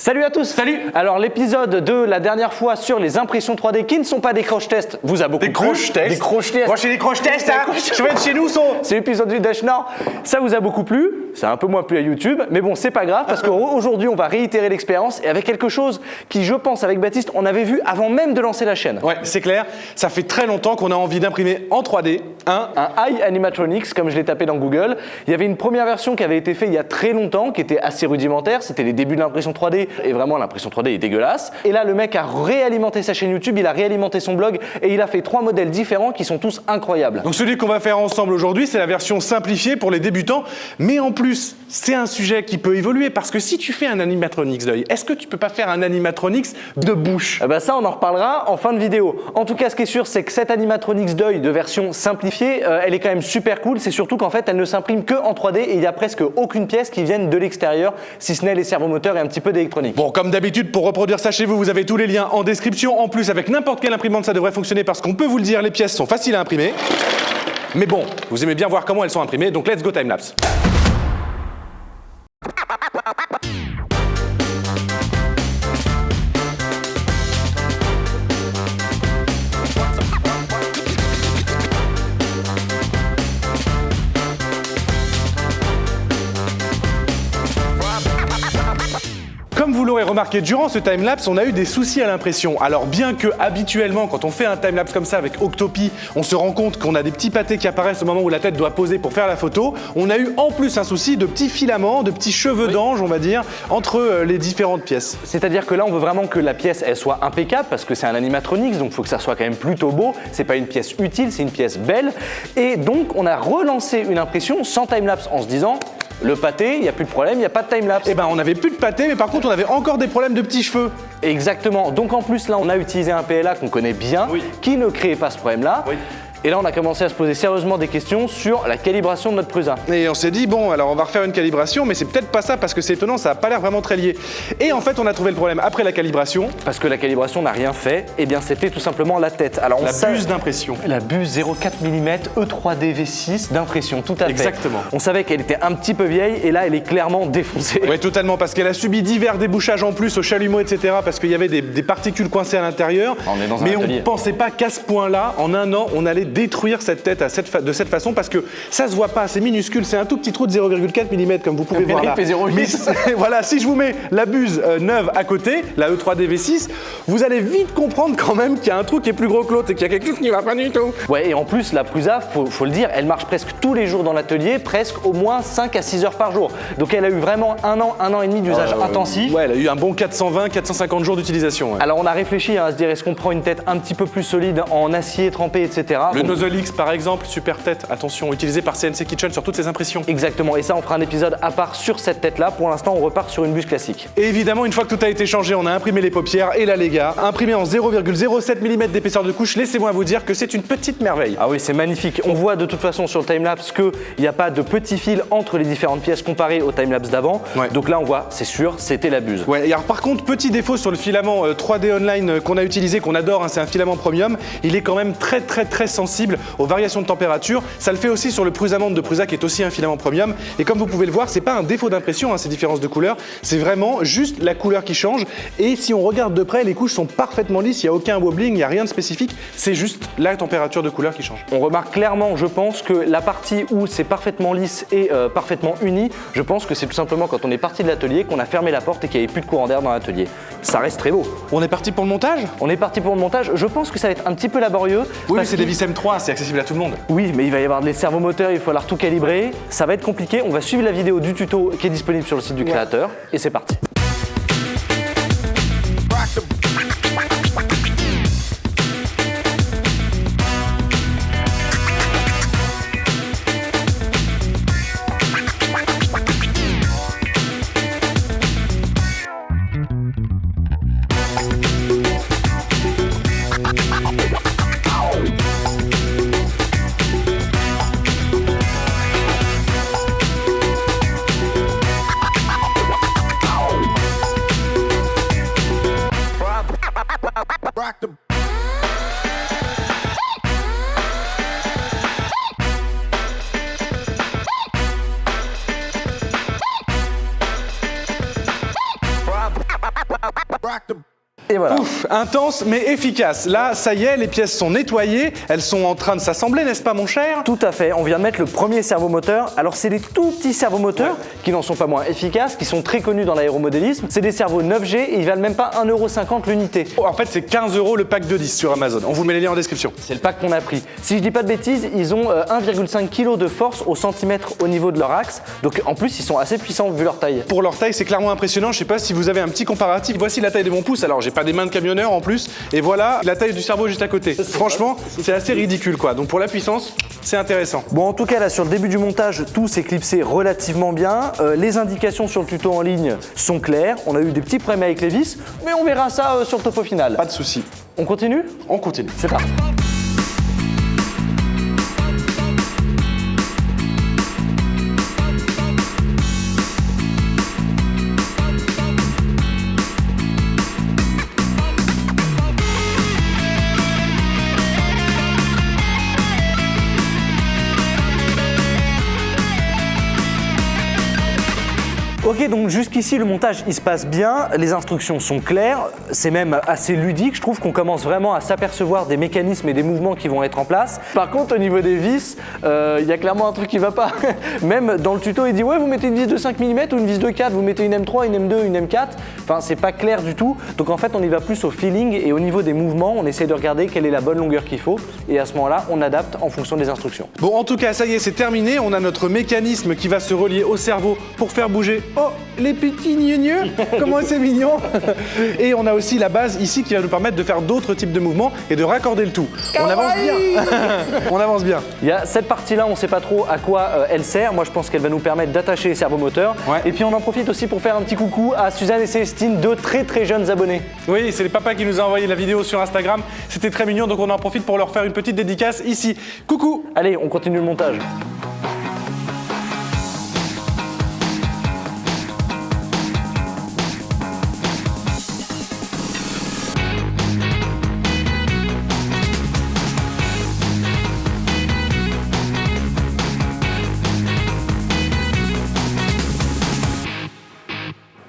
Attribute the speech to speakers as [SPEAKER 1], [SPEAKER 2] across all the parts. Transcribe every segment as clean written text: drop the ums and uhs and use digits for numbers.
[SPEAKER 1] Salut à tous.
[SPEAKER 2] Salut.
[SPEAKER 1] Alors l'épisode de la dernière fois sur les impressions 3D qui ne sont pas des crash-tests vous a beaucoup plu.
[SPEAKER 2] Des crash-tests.
[SPEAKER 1] Des crash-tests.
[SPEAKER 2] Moi, je fais des crash-tests, hein. Je vais être chez nous,
[SPEAKER 1] C'est l'épisode du Dash Nord. Ça vous a beaucoup plu. Ça a un peu moins plu à YouTube, mais bon, c'est pas grave parce qu'aujourd'hui, on va réitérer l'expérience et avec quelque chose qui, je pense, avec Baptiste, on avait vu avant même de lancer la chaîne.
[SPEAKER 2] Ouais, c'est clair. Ça fait très longtemps qu'on a envie d'imprimer en 3D
[SPEAKER 1] un Eye Animatronics, comme je l'ai tapé dans Google. Il y avait une première version qui avait été faite il y a très longtemps, qui était assez rudimentaire. C'était les débuts de l'impression 3D et vraiment l'impression 3D est dégueulasse. Et là, le mec a réalimenté sa chaîne YouTube, il a réalimenté son blog et il a fait 3 modèles différents qui sont tous incroyables.
[SPEAKER 2] Donc celui qu'on va faire ensemble aujourd'hui, c'est la version simplifiée pour les débutants. Mais en plus, c'est un sujet qui peut évoluer parce que si tu fais un animatronics d'œil, est-ce que tu peux pas faire un animatronics de bouche?
[SPEAKER 1] Ça, on en reparlera en fin de vidéo. En tout cas, ce qui est sûr, c'est que cette animatronics d'œil de version simplifiée, elle est quand même super cool. C'est surtout qu'en fait, elle ne s'imprime que en 3D et il y a presque aucune pièce qui vienne de l'extérieur, si ce n'est les servomoteurs et un petit peu d'électronique.
[SPEAKER 2] Bon, comme d'habitude, pour reproduire ça chez vous, vous avez tous les liens en description. En plus, avec n'importe quelle imprimante, ça devrait fonctionner parce qu'on peut vous le dire, les pièces sont faciles à imprimer. Mais bon, vous aimez bien voir comment elles sont imprimées, donc let's go timelapse. Comme vous l'aurez remarqué, durant ce timelapse, on a eu des soucis à l'impression. Alors bien que habituellement, quand on fait un timelapse comme ça avec Octopi, on se rend compte qu'on a des petits pâtés qui apparaissent au moment où la tête doit poser pour faire la photo, on a eu en plus un souci de petits filaments, de petits cheveux d'ange, on va dire, entre les différentes pièces.
[SPEAKER 1] C'est-à-dire que là, on veut vraiment que la pièce elle soit impeccable parce que c'est un animatronics, donc il faut que ça soit quand même plutôt beau. C'est pas une pièce utile, c'est une pièce belle. Et donc, on a relancé une impression sans timelapse en se disant... Le pâté, il n'y a plus de problème, il n'y a pas de timelapse.
[SPEAKER 2] Eh ben, on n'avait plus de pâté, mais par contre, on avait encore des problèmes de petits cheveux.
[SPEAKER 1] Exactement. Donc en plus, là, on a utilisé un PLA qu'on connaît bien, qui ne créait pas ce problème-là.
[SPEAKER 2] Oui.
[SPEAKER 1] Et là, on a commencé à se poser sérieusement des questions sur la calibration de notre Prusa.
[SPEAKER 2] Et on s'est dit, bon, alors on va refaire une calibration, mais c'est peut-être pas ça parce que c'est étonnant, ça n'a pas l'air vraiment très lié. Et en fait, on a trouvé le problème après la calibration.
[SPEAKER 1] Parce que la calibration n'a rien fait, et bien c'était tout simplement la tête. Alors,
[SPEAKER 2] la buse d'impression.
[SPEAKER 1] La buse 0,4 mm E3D V6 d'impression, tout à fait.
[SPEAKER 2] Exactement.
[SPEAKER 1] On savait qu'elle était un petit peu vieille, et là, elle est clairement défoncée.
[SPEAKER 2] Oui, totalement, parce qu'elle a subi divers débouchages en plus au chalumeau, etc. Parce qu'il y avait des particules coincées à l'intérieur. Mais on ne pensait pas qu'à ce point-là, en un an, on allait détruire cette tête de cette façon parce que ça se voit pas, c'est minuscule, c'est un tout petit trou de 0,4 mm comme vous pouvez voir là.
[SPEAKER 1] Il fait 0,8.
[SPEAKER 2] Mais voilà, si je vous mets la buse neuve à côté, la E3D V6, vous allez vite comprendre quand même qu'il y a un trou qui est plus gros que l'autre et qu'il y a quelque chose qui va pas du tout.
[SPEAKER 1] Ouais, et en plus la Prusa, faut le dire, elle marche presque tous les jours dans l'atelier, presque au moins 5 à 6 heures par jour. Donc elle a eu vraiment un an et demi d'usage intensif.
[SPEAKER 2] Ouais, elle a eu un bon 420-450 jours d'utilisation. Ouais.
[SPEAKER 1] Alors on a réfléchi à se dire est-ce qu'on prend une tête un petit peu plus solide en acier trempé, etc.
[SPEAKER 2] Le Nozzle X par exemple, super tête, attention, utilisé par CNC Kitchen sur toutes ses impressions.
[SPEAKER 1] Exactement, et ça on fera un épisode à part sur cette tête-là. Pour l'instant, on repart sur une buse classique.
[SPEAKER 2] Et évidemment, une fois que tout a été changé, on a imprimé les paupières et là les gars, imprimé en 0,07 mm d'épaisseur de couche, laissez-moi vous dire que c'est une petite merveille.
[SPEAKER 1] Ah oui, c'est magnifique. On voit de toute façon sur le timelapse qu'il n'y a pas de petits fils entre les différentes pièces comparé au timelapse d'avant. Ouais. Donc là, on voit, c'est sûr, c'était la buse.
[SPEAKER 2] Ouais, et alors par contre, petit défaut sur le filament 3D Online qu'on a utilisé, qu'on adore, hein, c'est un filament premium, il est quand même très sensible aux variations de température. Ça le fait aussi sur le Prusa de Prusa qui est aussi un filament premium. Et comme vous pouvez le voir, c'est pas un défaut d'impression, hein, ces différences de couleurs, c'est vraiment juste la couleur qui change. Et si on regarde de près, les couches sont parfaitement lisses, il n'y a aucun wobbling, il n'y a rien de spécifique, c'est juste la température de couleur qui change.
[SPEAKER 1] On remarque clairement, je pense, que la partie où c'est parfaitement lisse et parfaitement uni, je pense que c'est tout simplement quand on est parti de l'atelier qu'on a fermé la porte et qu'il n'y avait plus de courant d'air dans l'atelier. Ça reste très beau.
[SPEAKER 2] On est parti pour le montage?
[SPEAKER 1] On est parti pour le montage. Je pense que ça va être un petit peu laborieux.
[SPEAKER 2] Oui, mais c'est des vis M3, c'est accessible à tout le monde.
[SPEAKER 1] Oui, mais il va y avoir des servomoteurs, il va falloir tout calibrer. Ça va être compliqué. On va suivre la vidéo du tuto qui est disponible sur le site du créateur. Et c'est parti. Et voilà.
[SPEAKER 2] Ouf, intense mais efficace. Là, ça y est, les pièces sont nettoyées, elles sont en train de s'assembler, n'est-ce pas mon cher?
[SPEAKER 1] Tout à fait, on vient de mettre le premier servomoteur. Alors c'est des tout petits servomoteurs qui n'en sont pas moins efficaces, qui sont très connus dans l'aéromodélisme. C'est des servos 9G et ils valent même pas 1,50 € l'unité.
[SPEAKER 2] En fait, c'est 15 € le pack de 10 sur Amazon. On vous met les liens en description.
[SPEAKER 1] C'est le pack qu'on a pris. Si je dis pas de bêtises, ils ont 1,5 kg de force au centimètre au niveau de leur axe. Donc en plus, ils sont assez puissants vu leur taille.
[SPEAKER 2] Pour leur taille, c'est clairement impressionnant. Je sais pas si vous avez un petit comparatif. Voici la taille de mon pouce. Alors, j'ai pas des mains de camionneur en plus. Et voilà la taille du cerveau juste à côté. Franchement, c'est assez ridicule quoi. Donc pour la puissance, c'est intéressant.
[SPEAKER 1] Bon, en tout cas, là, sur le début du montage, tout s'est clipsé relativement bien. Les indications sur le tuto en ligne sont claires. On a eu des petits problèmes avec les vis, mais on verra ça sur le topo final.
[SPEAKER 2] Pas de souci.
[SPEAKER 1] On continue?
[SPEAKER 2] On continue.
[SPEAKER 1] C'est parti. Ok, donc jusqu'ici le montage il se passe bien, les instructions sont claires, c'est même assez ludique, je trouve qu'on commence vraiment à s'apercevoir des mécanismes et des mouvements qui vont être en place. Par contre au niveau des vis, il y a clairement un truc qui va pas. Même dans le tuto il dit ouais vous mettez une vis de 5 mm ou une vis de 4, vous mettez une M3, une M2, une M4, enfin c'est pas clair du tout. Donc en fait on y va plus au feeling et au niveau des mouvements, on essaie de regarder quelle est la bonne longueur qu'il faut et à ce moment là on adapte en fonction des instructions.
[SPEAKER 2] Bon, en tout cas, ça y est, c'est terminé. On a notre mécanisme qui va se relier au cerveau pour faire bouger. Oh, les petits gneugneux, comment c'est mignon. Et on a aussi la base ici qui va nous permettre de faire d'autres types de mouvements et de raccorder le tout. On avance bien. On avance bien.
[SPEAKER 1] Il y a cette partie-là, on ne sait pas trop à quoi elle sert. Moi, je pense qu'elle va nous permettre d'attacher les servomoteurs.
[SPEAKER 2] Ouais.
[SPEAKER 1] Et puis, on en profite aussi pour faire un petit coucou à Suzanne et Célestine, deux très très jeunes abonnés.
[SPEAKER 2] Oui, c'est les papas qui nous ont envoyé la vidéo sur Instagram. C'était très mignon, donc on en profite pour leur faire une petite dédicace ici. Coucou.
[SPEAKER 1] Allez, on continue le montage.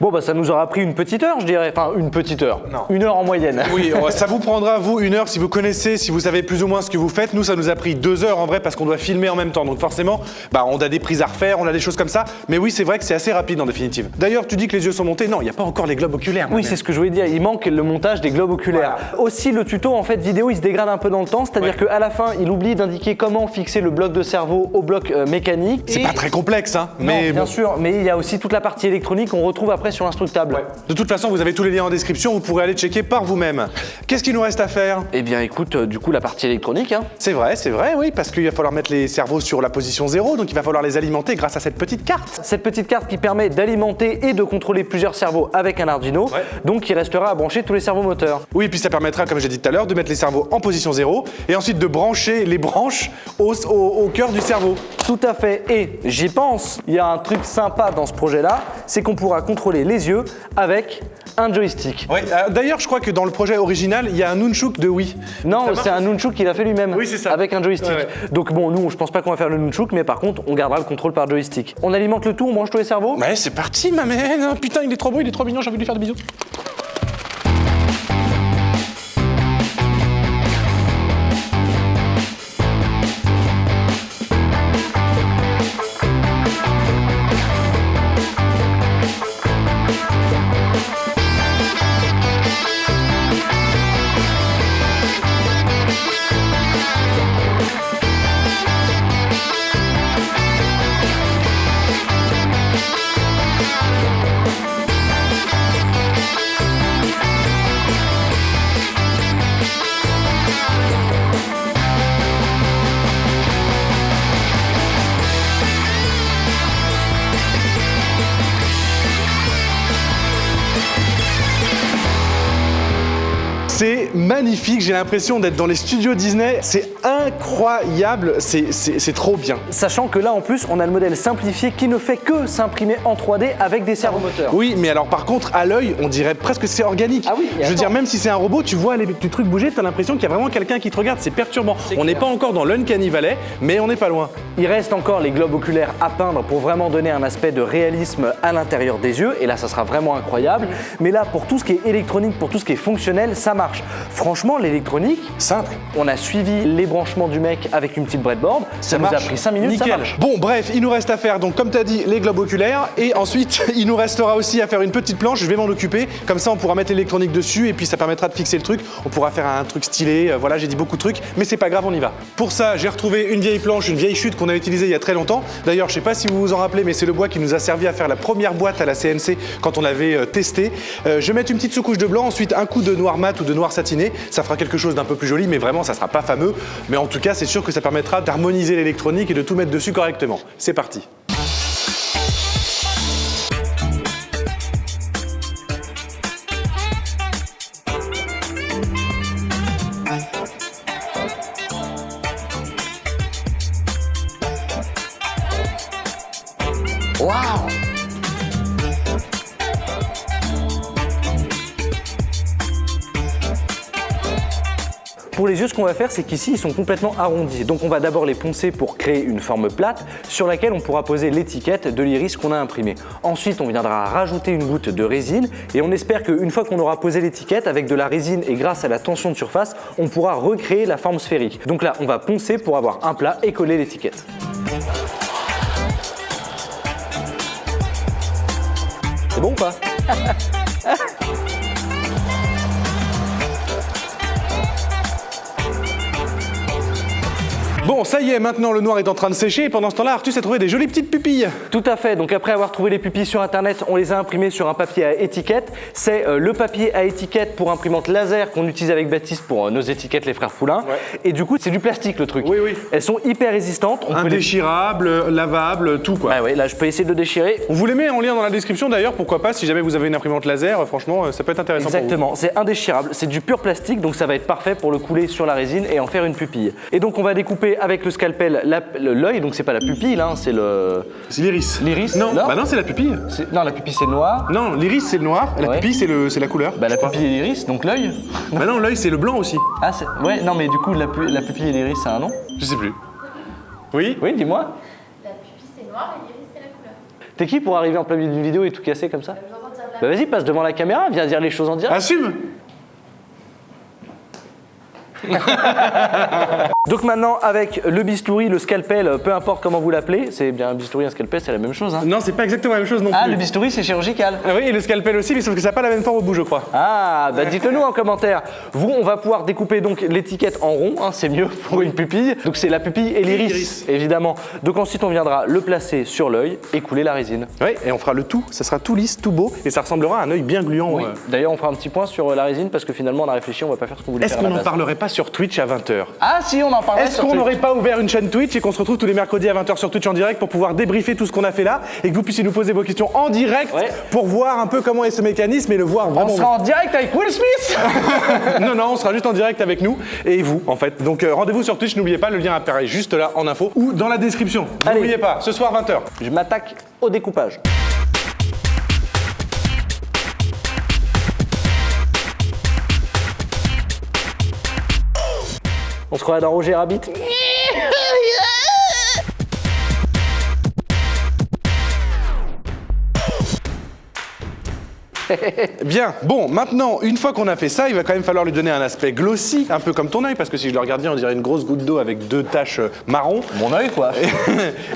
[SPEAKER 1] Bon bah ça nous aura pris une petite heure je dirais, enfin une petite heure,
[SPEAKER 2] Non.
[SPEAKER 1] 1 heure en moyenne.
[SPEAKER 2] Oui, ça vous prendra, vous, 1 heure si vous connaissez, si vous savez plus ou moins ce que vous faites. Nous, ça nous a pris 2 heures en vrai parce qu'on doit filmer en même temps. Donc forcément, bah, on a des prises à refaire, on a des choses comme ça. Mais oui, c'est vrai que c'est assez rapide en définitive. D'ailleurs, tu dis que les yeux sont montés. Non, il n'y a pas encore les globes oculaires.
[SPEAKER 1] Oui, c'est ce que je voulais dire, il manque le montage des globes oculaires.
[SPEAKER 2] Voilà.
[SPEAKER 1] Aussi le tuto en fait vidéo il se dégrade un peu dans le temps, c'est-à-dire qu'à la fin il oublie d'indiquer comment fixer le bloc de cerveau au bloc mécanique.
[SPEAKER 2] C'est pas très complexe, hein.
[SPEAKER 1] Non,
[SPEAKER 2] Mais
[SPEAKER 1] bien
[SPEAKER 2] bon.
[SPEAKER 1] sûr, mais il y a aussi toute la partie électronique qu'on retrouve après sur l'instructable.
[SPEAKER 2] Ouais. De toute façon, vous avez tous les liens en description, vous pourrez aller checker par vous-même. Qu'est-ce qu'il nous reste à faire?
[SPEAKER 1] Eh bien écoute, du coup la partie électronique, hein.
[SPEAKER 2] C'est vrai, oui, parce qu'il va falloir mettre les cerveaux sur la position 0, donc il va falloir les alimenter grâce à cette petite carte.
[SPEAKER 1] Cette petite carte qui permet d'alimenter et de contrôler plusieurs cerveaux avec un Arduino,
[SPEAKER 2] Ouais.
[SPEAKER 1] donc il restera à brancher tous les servomoteurs.
[SPEAKER 2] Oui, puis ça permettra, comme j'ai dit tout à l'heure, de mettre les cerveaux en position 0 et ensuite de brancher les branches au cœur du cerveau.
[SPEAKER 1] Tout à fait, et j'y pense, il y a un truc sympa dans ce projet-là, c'est qu'on pourra contrôler les yeux avec un joystick.
[SPEAKER 2] Ouais, d'ailleurs, je crois que dans le projet original, il y a un nunchuk de Wii.
[SPEAKER 1] Non,
[SPEAKER 2] Ça marche
[SPEAKER 1] c'est un nunchuk qu'il a fait lui-même.
[SPEAKER 2] Oui, c'est ça.
[SPEAKER 1] Avec un joystick.
[SPEAKER 2] Ouais,
[SPEAKER 1] Donc bon, nous, je pense pas qu'on va faire le nunchuk, mais par contre, on gardera le contrôle par joystick. On alimente le tout, on branche tous les cerveaux.
[SPEAKER 2] Ouais, c'est parti, ma mère. Putain, il est trop beau, il est trop mignon, j'ai envie de lui faire des bisous. C'est est magnifique, j'ai l'impression d'être dans les studios Disney, c'est incroyable, c'est trop bien.
[SPEAKER 1] Sachant que là en plus on a le modèle simplifié qui ne fait que s'imprimer en 3D avec des servomoteurs.
[SPEAKER 2] Oui, mais alors par contre à l'œil, on dirait presque que c'est organique.
[SPEAKER 1] Ah oui,
[SPEAKER 2] je veux dire, même si c'est un robot, tu vois les petits trucs bouger, t'as l'impression qu'il y a vraiment quelqu'un qui te regarde, c'est perturbant. On n'est pas encore dans l'Uncanny Valley, mais on n'est pas loin.
[SPEAKER 1] Il reste encore les globes oculaires à peindre pour vraiment donner un aspect de réalisme à l'intérieur des yeux, et là ça sera vraiment incroyable. Mais là pour tout ce qui est électronique, pour tout ce qui est fonctionnel, ça marche. Franchement, l'électronique,
[SPEAKER 2] simple.
[SPEAKER 1] On a suivi les branchements du mec avec une petite breadboard, ça nous a pris 5 minutes,
[SPEAKER 2] nickel.
[SPEAKER 1] Ça marche.
[SPEAKER 2] Bon bref, il nous reste à faire, donc comme tu as dit, les globes oculaires, et ensuite il nous restera aussi à faire une petite planche, je vais m'en occuper, comme ça on pourra mettre l'électronique dessus, et puis ça permettra de fixer le truc, on pourra faire un truc stylé, voilà, j'ai dit beaucoup de trucs, mais c'est pas grave, on y va. Pour ça, j'ai retrouvé une vieille planche, une vieille chute qu'on a utilisée il y a très longtemps. D'ailleurs, je sais pas si vous vous en rappelez, mais c'est le bois qui nous a servi à faire la première boîte à la CNC quand on l'avait testé. Je vais mettre une petite sous-couche de blanc, ensuite un coup de noir mat ou de noir satiné, ça fera quelque chose d'un peu plus joli, mais vraiment ça sera pas fameux, mais en tout cas c'est sûr que ça permettra d'harmoniser l'électronique et de tout mettre dessus correctement. C'est parti.
[SPEAKER 1] Waouh! Pour les yeux, ce qu'on va faire, c'est qu'ici, ils sont complètement arrondis. Donc on va d'abord les poncer pour créer une forme plate sur laquelle on pourra poser l'étiquette de l'iris qu'on a imprimé. Ensuite, on viendra rajouter une goutte de résine et on espère qu'une fois qu'on aura posé l'étiquette, avec de la résine et grâce à la tension de surface, on pourra recréer la forme sphérique. Donc là, on va poncer pour avoir un plat et coller l'étiquette. C'est bon ou pas?
[SPEAKER 2] Bon, ça y est, maintenant le noir est en train de sécher et pendant ce temps-là, Arthus a trouvé des jolies petites pupilles.
[SPEAKER 1] Tout à fait, donc après avoir trouvé les pupilles sur internet, on les a imprimées sur un papier à étiquette. C'est le papier à étiquette pour imprimante laser qu'on utilise avec Baptiste pour nos étiquettes les frères Poulain. Ouais. Et du coup, c'est du plastique le truc.
[SPEAKER 2] Oui, oui.
[SPEAKER 1] Elles sont hyper résistantes.
[SPEAKER 2] Indéchirables, lavables, tout quoi.
[SPEAKER 1] Ah ouais, là je peux essayer de le déchirer.
[SPEAKER 2] On vous les met en lien dans la description d'ailleurs, pourquoi pas, si jamais vous avez une imprimante laser, franchement, ça peut être intéressant.
[SPEAKER 1] Exactement, c'est indéchirable, c'est du pur plastique, donc ça va être parfait pour le couler sur la résine et en faire une pupille. Et donc on va découper avec le scalpel l'œil, donc c'est pas la pupille, hein, c'est le...
[SPEAKER 2] C'est l'iris.
[SPEAKER 1] L'iris?
[SPEAKER 2] Non, bah non, c'est la pupille.
[SPEAKER 1] Non, la pupille c'est le noir.
[SPEAKER 2] Non, l'iris c'est le noir, la pupille c'est la couleur.
[SPEAKER 1] Bah la pupille et l'iris, donc l'œil.
[SPEAKER 2] Bah non, l'œil c'est le blanc aussi.
[SPEAKER 1] Ah ouais, non mais du coup la pupille et l'iris c'est un nom?
[SPEAKER 2] Je sais plus. Oui?
[SPEAKER 1] Oui, dis-moi.
[SPEAKER 3] La pupille c'est noir et l'iris c'est la couleur.
[SPEAKER 1] T'es qui pour arriver en plein milieu d'une vidéo et tout casser comme ça? Bah vas-y, passe devant la caméra, viens dire les choses en direct.
[SPEAKER 2] Assume!
[SPEAKER 1] Donc maintenant avec le bistouri, le scalpel, peu importe comment vous l'appelez, c'est bien un bistouri, un scalpel, c'est la même chose. Hein.
[SPEAKER 2] Non, c'est pas exactement la même chose non plus.
[SPEAKER 1] Ah, le bistouri c'est chirurgical.
[SPEAKER 2] Ah oui, et le scalpel aussi, mais sauf que ça n'a pas la même forme au bout, je crois.
[SPEAKER 1] Ah, bah dites-le nous en commentaire. Vous, on va pouvoir découper donc l'étiquette en rond, hein, c'est mieux pour une pupille. Donc c'est la pupille et l'iris, évidemment. Donc ensuite on viendra le placer sur l'œil et couler la résine.
[SPEAKER 2] Oui, et on fera le tout, ça sera tout lisse, tout beau, et ça ressemblera à un œil bien gluant.
[SPEAKER 1] Oui. D'ailleurs on fera un petit point sur la résine parce que finalement on a réfléchi, on va pas faire ce qu'on voulait faire.
[SPEAKER 2] Est-ce qu'on n'en parlerait pas sur Twitch à 20h?
[SPEAKER 1] Ah si, on en parlerait.
[SPEAKER 2] Est-ce qu'on n'aurait pas ouvert une chaîne Twitch et qu'on se retrouve tous les mercredis à 20h sur Twitch en direct pour pouvoir débriefer tout ce qu'on a fait là et que vous puissiez nous poser vos questions en direct pour voir un peu comment est ce mécanisme et le voir vraiment.
[SPEAKER 1] On sera en direct avec Will Smith.
[SPEAKER 2] Non, on sera juste en direct avec nous et vous en fait. Donc rendez-vous sur Twitch, n'oubliez pas, le lien apparaît juste là en info ou dans la description. N'oubliez pas, ce soir 20h.
[SPEAKER 1] Je m'attaque au découpage. On se croirait dans Roger Rabbit.
[SPEAKER 2] Bien, bon, maintenant, une fois qu'on a fait ça, il va quand même falloir lui donner un aspect glossy, un peu comme ton œil, parce que si je le regarde bien, on dirait une grosse goutte d'eau avec 2 taches marron.
[SPEAKER 1] Mon œil, quoi.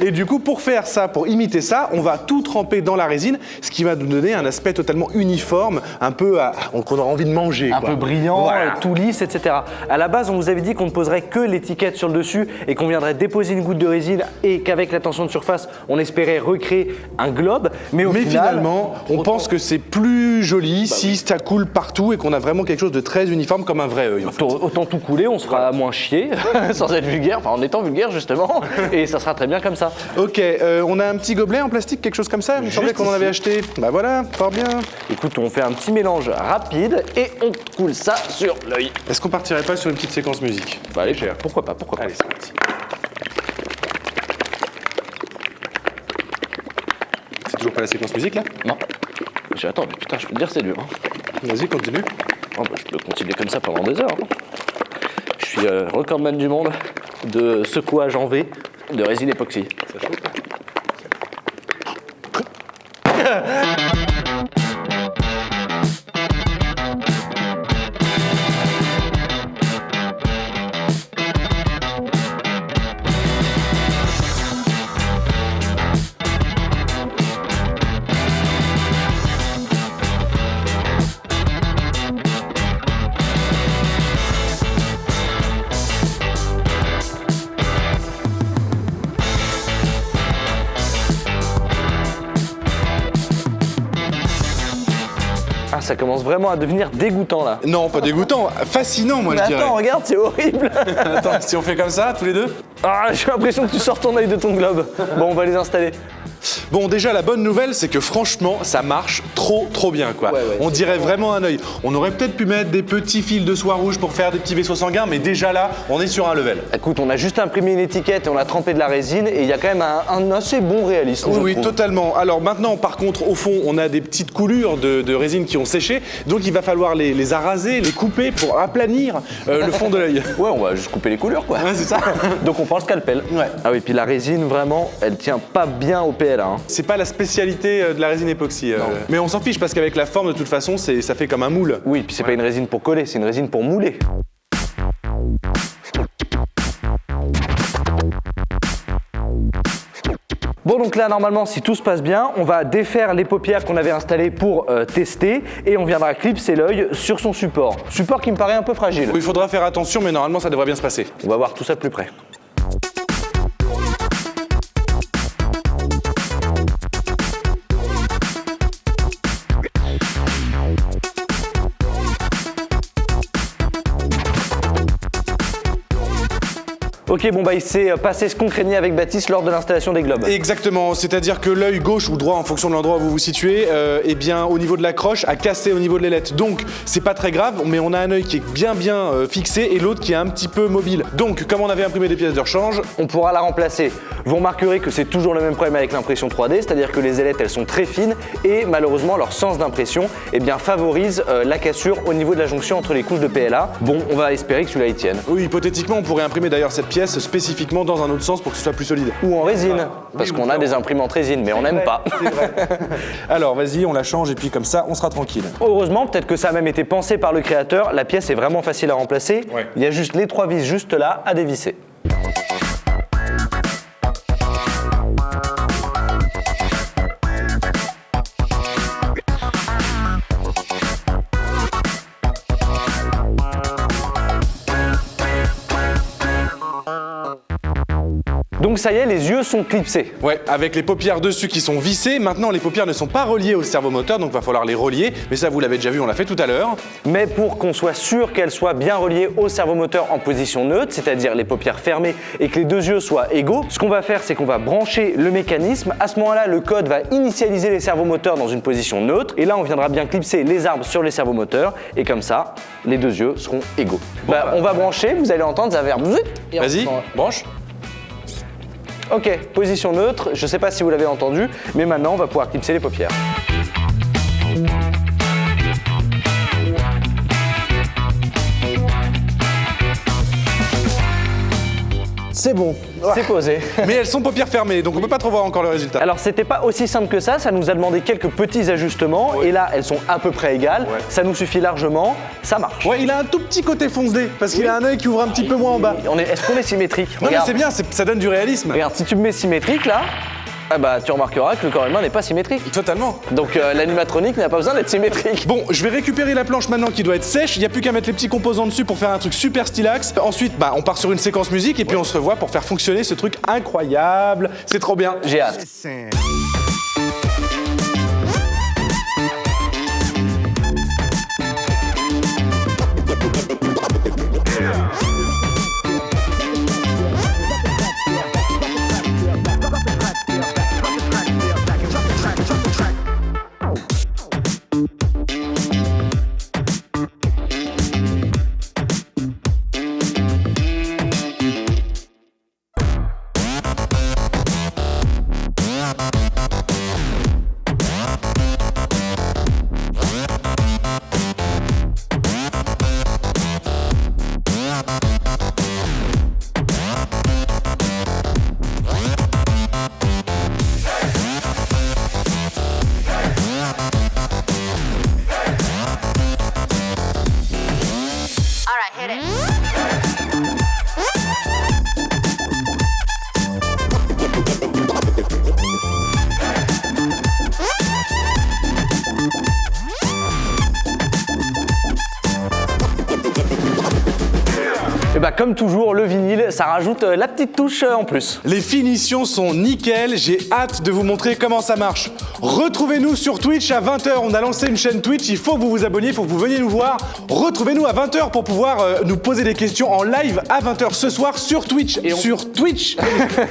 [SPEAKER 2] Et du coup, pour faire ça, pour imiter ça, on va tout tremper dans la résine, ce qui va nous donner un aspect totalement uniforme, un peu qu'on aura envie de manger.
[SPEAKER 1] Un peu brillant, voilà. Tout lisse, etc. À la base, on vous avait dit qu'on ne poserait que l'étiquette sur le dessus et qu'on viendrait déposer une goutte de résine et qu'avec la tension de surface, on espérait recréer un globe. Mais finalement,
[SPEAKER 2] on pense que c'est plus plus joli si ça coule partout et qu'on a vraiment quelque chose de très uniforme comme un vrai œil. En fait.
[SPEAKER 1] Autant tout couler, on sera moins chier, sans être vulgaire, enfin en étant vulgaire justement, et ça sera très bien comme ça.
[SPEAKER 2] Ok, on a un petit gobelet en plastique, quelque chose comme ça. Il me semblait qu'on en avait acheté. Bah voilà, fort bien.
[SPEAKER 1] Écoute, on fait un petit mélange rapide et on coule ça sur l'œil.
[SPEAKER 2] Est-ce qu'on partirait pas sur une petite séquence musique?
[SPEAKER 1] Bah allez, pourquoi pas.
[SPEAKER 2] Allez, c'est parti. C'est toujours pas la séquence musique là?
[SPEAKER 1] Non. Attends, mais putain, je peux te dire c'est dur. Hein.
[SPEAKER 2] Vas-y, continue.
[SPEAKER 1] Oh, bah, je peux continuer comme ça pendant des heures. Hein. Je suis recordman du monde de secouage en V de résine époxy.
[SPEAKER 2] Ça chauffe là.
[SPEAKER 1] Ah, ça commence vraiment à devenir dégoûtant là.
[SPEAKER 2] Non, pas dégoûtant, fascinant moi
[SPEAKER 1] Mais
[SPEAKER 2] je dirais.
[SPEAKER 1] attends, regarde, c'est horrible.
[SPEAKER 2] Attends, si on fait comme ça, tous les deux?
[SPEAKER 1] Ah, j'ai l'impression que tu sors ton œil de ton globe. Bon, on va les installer.
[SPEAKER 2] Bon, déjà, la bonne nouvelle, c'est que franchement, ça marche trop bien, quoi.
[SPEAKER 1] Ouais,
[SPEAKER 2] on dirait vraiment un œil. On aurait peut-être pu mettre des petits fils de soie rouge pour faire des petits vaisseaux sanguins, mais déjà là, on est sur un level.
[SPEAKER 1] Écoute, on a juste imprimé une étiquette et on a trempé de la résine et il y a quand même un assez bon réalisme. je
[SPEAKER 2] Oui,
[SPEAKER 1] trouve.
[SPEAKER 2] totalement. Alors maintenant, par contre, au fond, on a des petites coulures de résine qui ont séché, donc il va falloir les araser, les couper pour aplanir le fond de l'œil.
[SPEAKER 1] Ouais, on va juste couper les couleurs quoi.
[SPEAKER 2] Ouais, c'est ça.
[SPEAKER 1] Donc on prend le scalpel.
[SPEAKER 2] Ouais.
[SPEAKER 1] Ah oui, puis la résine vraiment, elle tient pas bien au PLA. Hein.
[SPEAKER 2] C'est pas la spécialité de la résine époxy. Mais on s'en fiche parce qu'avec la forme, de toute façon, ça fait comme un moule.
[SPEAKER 1] Oui, puis c'est pas une résine pour coller, c'est une résine pour mouler. Bon, donc là, normalement, si tout se passe bien, on va défaire les paupières qu'on avait installées pour tester et on viendra clipser l'œil sur son support. Support qui me paraît un peu fragile.
[SPEAKER 2] Il faudra faire attention, mais normalement, ça devrait bien se passer.
[SPEAKER 1] On va voir tout ça de plus près. Ok, bon bah il s'est passé ce qu'on craignait avec Baptiste lors de l'installation des globes.
[SPEAKER 2] Exactement, c'est-à-dire que l'œil gauche ou droit, en fonction de l'endroit où vous vous situez, eh bien au niveau de la croche, a cassé au niveau de l'ailette. Donc c'est pas très grave, mais on a un œil qui est bien fixé et l'autre qui est un petit peu mobile. Donc comme on avait imprimé des pièces de rechange,
[SPEAKER 1] on pourra la remplacer. Vous remarquerez que c'est toujours le même problème avec l'impression 3D, c'est-à-dire que les ailettes elles sont très fines et malheureusement leur sens d'impression eh bien, favorise la cassure au niveau de la jonction entre les couches de PLA. Bon, on va espérer que celui-là y tienne.
[SPEAKER 2] oui, hypothétiquement, on pourrait imprimer d'ailleurs cette pièce spécifiquement dans un autre sens pour que ce soit plus solide.
[SPEAKER 1] Ou en résine, parce qu'on a des imprimantes résine, mais on n'aime pas.
[SPEAKER 2] Alors vas-y, on la change et puis comme ça, on sera tranquille.
[SPEAKER 1] Heureusement, peut-être que ça a même été pensé par le créateur, la pièce est vraiment facile à remplacer.
[SPEAKER 2] Ouais.
[SPEAKER 1] Il y a juste les 3 vis juste là à dévisser. Donc ça y est, les yeux sont clipsés.
[SPEAKER 2] Ouais, avec les paupières dessus qui sont vissées. Maintenant, les paupières ne sont pas reliées au cervomoteur, donc il va falloir les relier. Mais ça, vous l'avez déjà vu, on l'a fait tout à l'heure.
[SPEAKER 1] Mais pour qu'on soit sûr qu'elles soient bien reliées au servomoteur en position neutre, c'est-à-dire les paupières fermées et que les deux yeux soient égaux, ce qu'on va faire, c'est qu'on va brancher le mécanisme. À ce moment-là, le code va initialiser les servomoteurs dans une position neutre. Et là, on viendra bien clipser les arbres sur les servomoteurs. Et comme ça, les deux yeux seront égaux. On va brancher, vous allez entendre, ça va faire bzzz, et
[SPEAKER 2] Vas-y,
[SPEAKER 1] on-
[SPEAKER 2] branche.
[SPEAKER 1] Ok, position neutre, je sais pas si vous l'avez entendu, mais maintenant on va pouvoir clipser les paupières. C'est bon, c'est posé.
[SPEAKER 2] Mais elles sont paupières fermées, donc on peut pas trop voir encore le résultat.
[SPEAKER 1] Alors c'était pas aussi simple que ça nous a demandé quelques petits ajustements et là elles sont à peu près égales,
[SPEAKER 2] Ouais.
[SPEAKER 1] ça nous suffit largement, ça marche.
[SPEAKER 2] Ouais, il a un tout petit côté foncé, parce qu'il a un œil qui ouvre un petit peu moins en bas.
[SPEAKER 1] Est-ce qu'on est symétrique?
[SPEAKER 2] Non mais
[SPEAKER 1] Regarde.
[SPEAKER 2] c'est bien, ça donne du réalisme.
[SPEAKER 1] Regarde, si tu me mets symétrique là, ah bah tu remarqueras que le corps humain n'est pas symétrique.
[SPEAKER 2] Totalement.
[SPEAKER 1] Donc l'animatronique n'a pas besoin d'être symétrique.
[SPEAKER 2] Bon, je vais récupérer la planche maintenant qui doit être sèche. Il n'y a plus qu'à mettre les petits composants dessus pour faire un truc super stylax. Ensuite, on part sur une séquence musique et puis on se revoit pour faire fonctionner ce truc incroyable. C'est trop bien.
[SPEAKER 1] J'ai hâte.
[SPEAKER 4] Listen.
[SPEAKER 1] comme toujours, le vinyle, ça rajoute la petite touche en plus.
[SPEAKER 2] Les finitions sont nickel, j'ai hâte de vous montrer comment ça marche. Retrouvez-nous sur Twitch à 20h, on a lancé une chaîne Twitch, il faut que vous vous abonniez, il faut que vous veniez nous voir. Retrouvez-nous à 20h pour pouvoir nous poser des questions en live à 20h ce soir sur Twitch. Sur Twitch.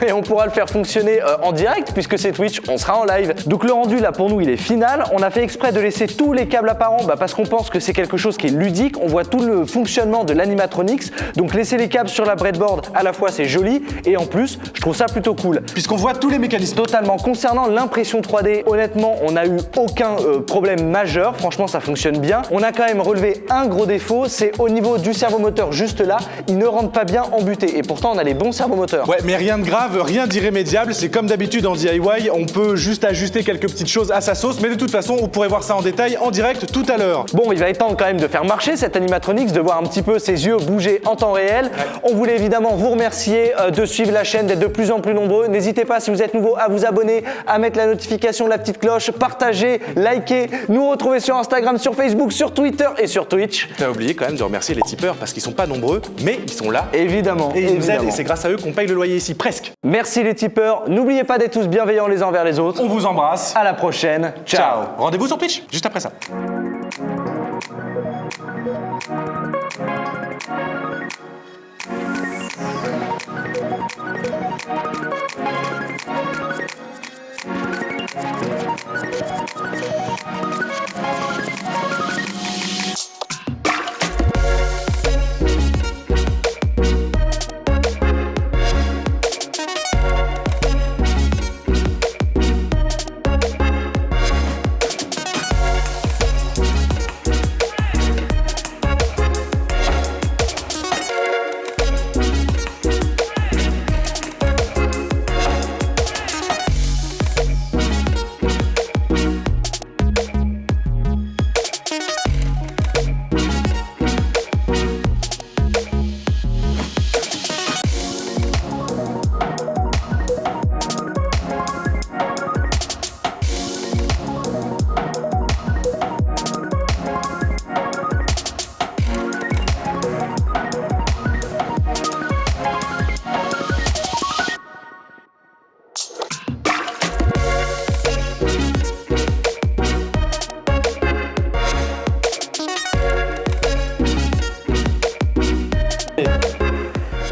[SPEAKER 1] Et on pourra le faire fonctionner en direct puisque c'est Twitch, on sera en live. Donc le rendu là pour nous il est final. On a fait exprès de laisser tous les câbles apparents parce qu'on pense que c'est quelque chose qui est ludique. On voit tout le fonctionnement de l'animatronics. Donc laisser les câbles sur la breadboard, à la fois c'est joli et en plus je trouve ça plutôt cool.
[SPEAKER 2] Puisqu'on voit tous les mécanismes.
[SPEAKER 1] Totalement. Concernant l'impression 3D, honnêtement on n'a eu aucun problème majeur. Franchement ça fonctionne bien. On a quand même relevé un gros défaut, c'est au niveau du servomoteur juste là, il ne rentre pas bien embuté. Et pourtant on a les bons servomoteurs.
[SPEAKER 2] Ouais, mais rien de grave, rien d'irrémédiable, c'est comme d'habitude en DIY, on peut juste ajuster quelques petites choses à sa sauce, mais de toute façon, vous pourrez voir ça en détail en direct tout à l'heure.
[SPEAKER 1] Bon, il va être temps quand même de faire marcher cette animatronics, de voir un petit peu ses yeux bouger en temps réel. On voulait évidemment vous remercier de suivre la chaîne, d'être de plus en plus nombreux. N'hésitez pas, si vous êtes nouveau, à vous abonner, à mettre la notification, la petite cloche, partager, liker, nous retrouver sur Instagram, sur Facebook, sur Twitter et sur Twitch.
[SPEAKER 2] T'as oublié quand même de remercier les tipeurs parce qu'ils sont pas nombreux, mais ils sont là.
[SPEAKER 1] Évidemment.
[SPEAKER 2] Et ils nous aident, et c'est grâce à eux qu'on paye le loyer ici, presque.
[SPEAKER 1] Merci les tipeurs. N'oubliez pas d'être tous bienveillants les uns envers les autres.
[SPEAKER 2] On vous embrasse.
[SPEAKER 1] À la prochaine. Ciao.
[SPEAKER 2] Rendez-vous sur Twitch, juste après ça.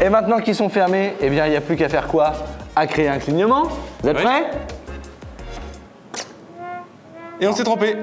[SPEAKER 1] Et maintenant qu'ils sont fermés, eh bien il n'y a plus qu'à faire quoi? À créer un clignement. Vous êtes prêts?
[SPEAKER 2] Et on s'est trompé.